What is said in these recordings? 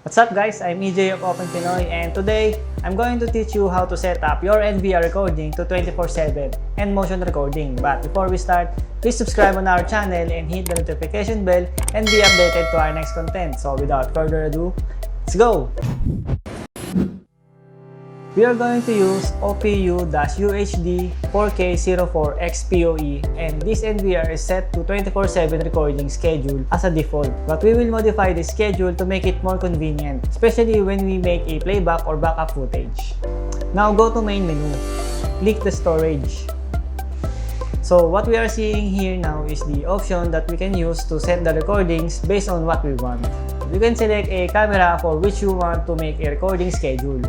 What's up guys, I'm EJ of OPENPINOY and today, I'm going to teach you how to set up your NVR recording to 24/7 and motion recording. But before we start, please subscribe on our channel and hit the notification bell and be updated to our next content. So without further ado, let's go! We are going to use OPU-UHD 4K04XPoE and this NVR is set to 24/7 recording schedule as a default. But we will modify this schedule to make it more convenient, especially when we make a playback or backup footage. Now go to main menu. Click the storage. So what we are seeing here now is the option that we can use to set the recordings based on what we want. You can select a camera for which you want to make a recording schedule.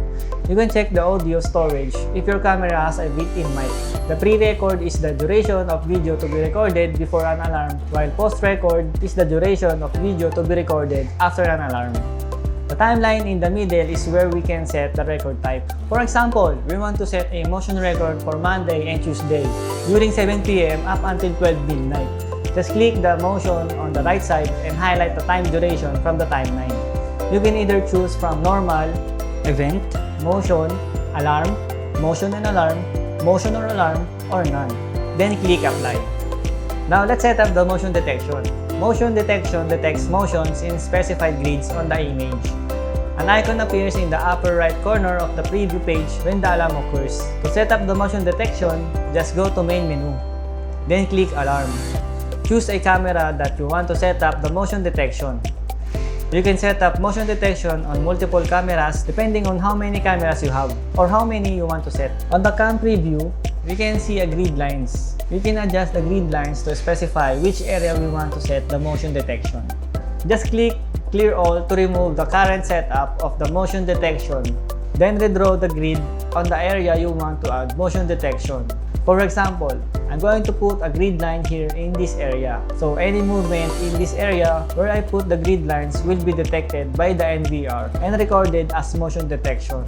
You can check the audio storage if your camera has a built-in mic. The pre-record is the duration of video to be recorded before an alarm, while post-record is the duration of video to be recorded after an alarm. The timeline in the middle is where we can set the record type. For example, we want to set a motion record for Monday and Tuesday during 7 PM up until 12 midnight. Just click the motion on the right side and highlight the time duration from the timeline. You can either choose from normal, event, motion, alarm, motion and alarm, motion or alarm, or none. Then click apply. Now let's set up the motion detection. Motion detection detects motions in specified grids on the image. An icon appears in the upper right corner of the preview page when the alarm occurs. To set up the motion detection, just go to main menu. Then click alarm. Choose a camera that you want to set up the motion detection. You can set up motion detection on multiple cameras depending on how many cameras you have or how many you want to set. On the cam preview, we can see a grid lines. We can adjust the grid lines to specify which area we want to set the motion detection. Just click clear all to remove the current setup of the motion detection. Then redraw the grid on the area you want to add motion detection. For example, I'm going to put a grid line here in this area. So any movement in this area where I put the grid lines will be detected by the NVR and recorded as motion detection.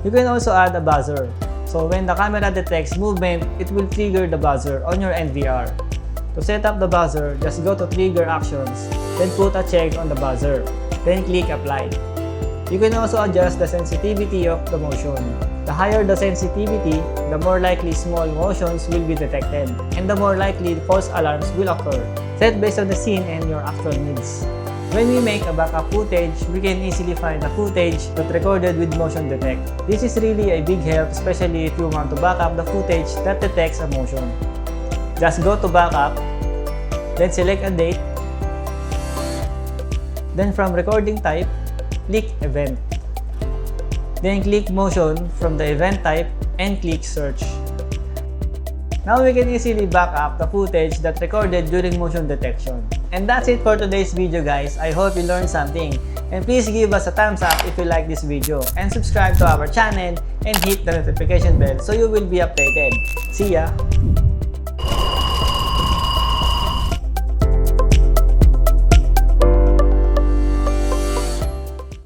You can also add a buzzer. So when the camera detects movement, it will trigger the buzzer on your NVR. To set up the buzzer, just go to trigger actions, then put a check on the buzzer, then click apply. You can also adjust the sensitivity of the motion. The higher the sensitivity, the more likely small motions will be detected, and the more likely false alarms will occur. Set based on the scene and your actual needs. When we make a backup footage, we can easily find the footage that recorded with motion detect. This is really a big help, especially if you want to back up the footage that detects a motion. Just go to backup, then select a date, then from recording type, click event. Then click motion from the event type and click search. Now we can easily back up the footage that recorded during motion detection. And that's it for today's video guys. I hope you learned something. And please give us a thumbs up if you like this video. And subscribe to our channel and hit the notification bell so you will be updated. See ya!